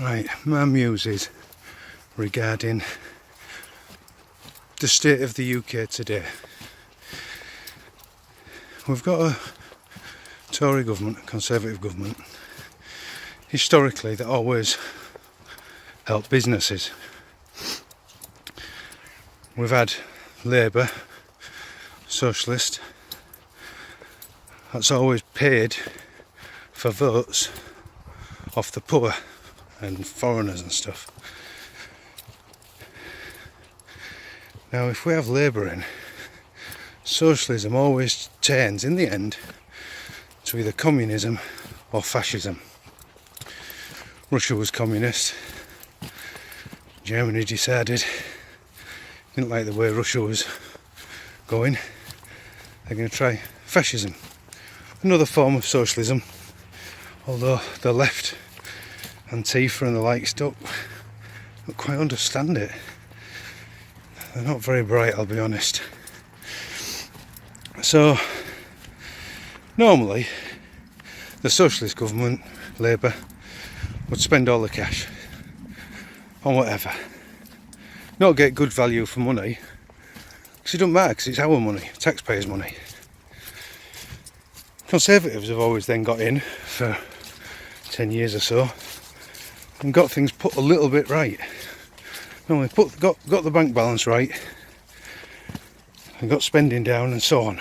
Right, my muses regarding the state of the UK today. We've got a Tory government, a Conservative government, historically that always help businesses. We've had Labour, Socialist, that's always paid for votes off the poor and foreigners and stuff. Now if we have Labour in, socialism always turns in the end to either communism or fascism. Russia was communist. Germany decided didn't like the way Russia was going. They're going to try fascism, another form of socialism, although the left Antifa and the likes don't quite understand it. They're not very bright, I'll be honest. So normally the socialist government, Labour, would spend all the cash on whatever, not get good value for money, because it doesn't matter, because it's our money, taxpayers' money. Conservatives have always then got in for 10 years or so and got things put a little bit right. Normally got the bank balance right and got spending down and so on.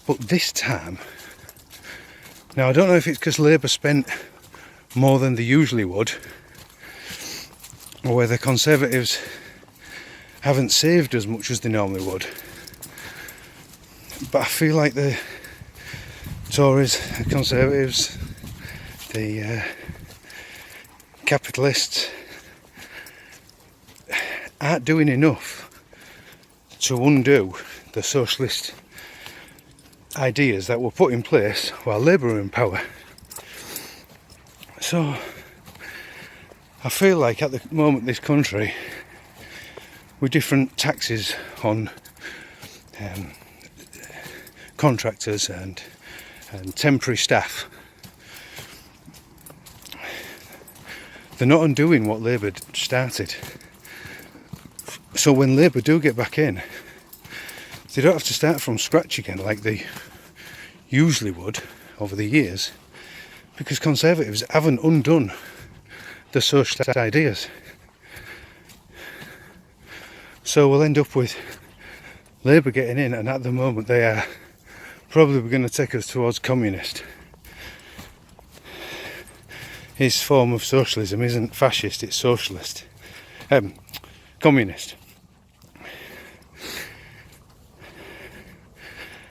But this time, now I don't know if it's because Labour spent more than they usually would, or whether Conservatives haven't saved as much as they normally would. But I feel like the Tories, the Conservatives, the capitalists aren't doing enough to undo the socialist ideas that were put in place while Labour were in power. So I feel like at the moment this country, with different taxes on contractors and temporary staff, they're not undoing what Labour started. So when Labour do get back in, they don't have to start from scratch again like they usually would over the years, because Conservatives haven't undone the socialist ideas. So we'll end up with Labour getting in, and at the moment they are probably going to take us towards communist. His form of socialism isn't fascist, it's socialist. Communist.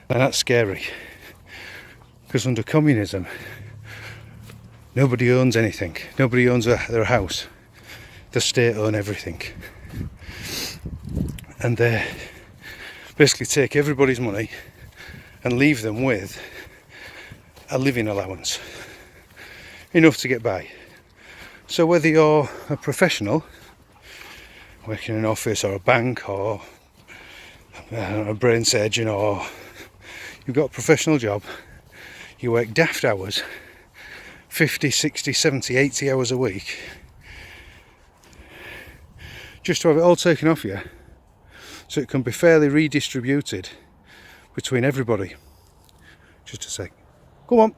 And that's scary, because under communism nobody owns anything, nobody owns their house, the state own everything, and they basically take everybody's money and leave them with a living allowance, enough to get by. So whether you're a professional working in an office or a bank or a brain surgeon, or you've got a professional job, you work daft hours, 50, 60, 70, 80 hours a week, just to have it all taken off you so it can be fairly redistributed between everybody. Just a sec. Go on.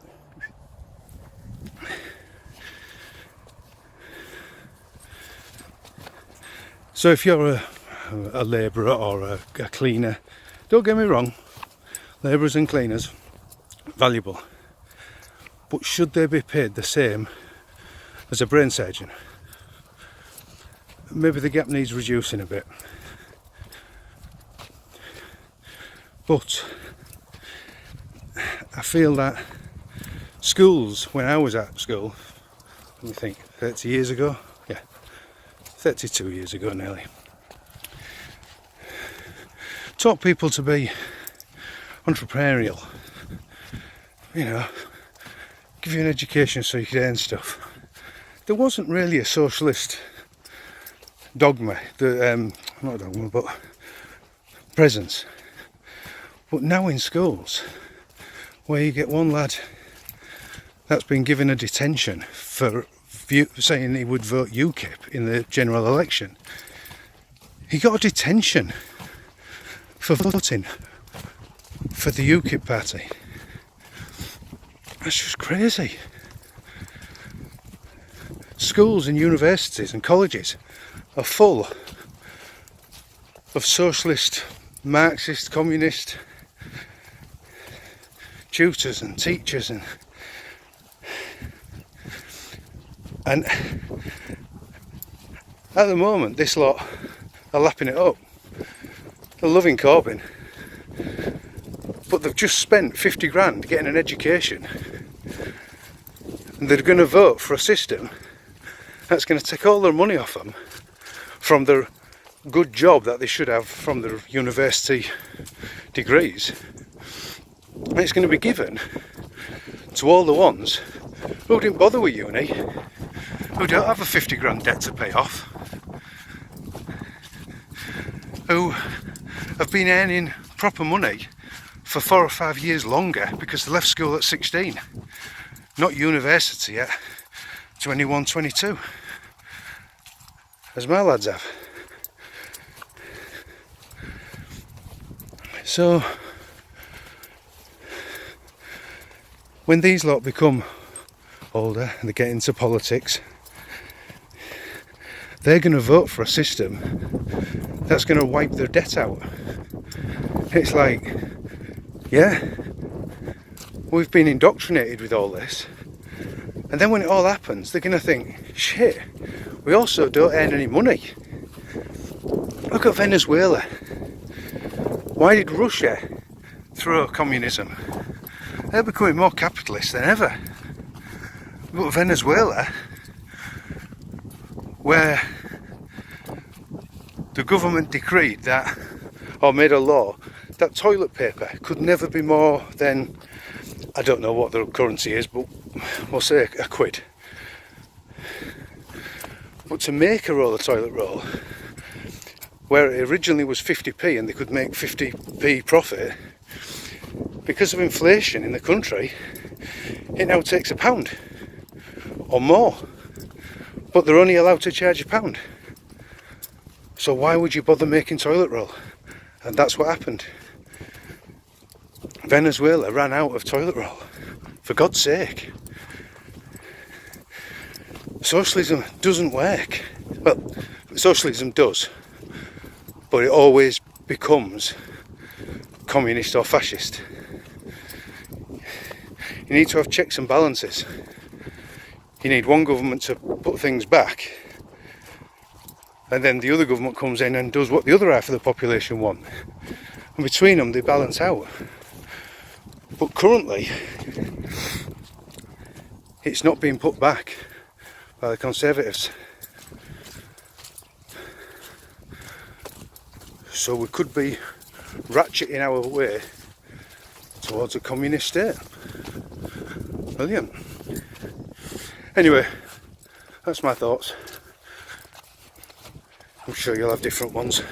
So if you're a labourer or a cleaner, don't get me wrong, labourers and cleaners, valuable. But should they be paid the same as a brain surgeon? Maybe the gap needs reducing a bit. But I feel that schools, when I was at school, let me think, 30 years ago? Yeah, 32 years ago nearly, taught people to be entrepreneurial, you know, give you an education so you could earn stuff. There wasn't really a socialist dogma, not dogma, but presence. But now in schools, where you get one lad that's been given a detention for saying he would vote UKIP in the general election. He got a detention for voting for the UKIP party. That's just crazy. Schools and universities and colleges are full of socialist, Marxist, communist tutors and teachers, and at the moment this lot are lapping it up. They're loving Corbyn, but they've just spent 50 grand getting an education, and they're going to vote for a system that's going to take all their money off them from their good job that they should have from their university degrees, and it's going to be given to all the ones who didn't bother with uni, who don't have a 50 grand debt to pay off, who have been earning proper money for 4 or 5 years longer because they left school at 16, not university at 21, 22, as my lads have. So when these lot become older and they get into politics, they're going to vote for a system that's going to wipe their debt out. It's like, yeah, we've been indoctrinated with all this, and then when it all happens, they're going to think, shit, we also don't earn any money. Look at Venezuela. Why did Russia throw communism? They're becoming more capitalist than ever. But Venezuela, where the government decreed that, or made a law, that toilet paper could never be more than, I don't know what the currency is, but we'll say a quid. But to make a roll of toilet roll, where it originally was 50p and they could make 50p profit, because of inflation in the country, it now takes £1 or more, but they're only allowed to charge £1. So why would you bother making toilet roll? And that's what happened. Venezuela ran out of toilet roll, for God's sake. Socialism doesn't work. Well, socialism does, but it always becomes communist or fascist. You need to have checks and balances. You need one government to put things back, and then the other government comes in and does what the other half of the population want, and between them they balance out. But currently it's not being put back by the Conservatives, so we could be ratcheting our way towards a communist state. Brilliant. Anyway, that's my thoughts. I'm sure you'll have different ones.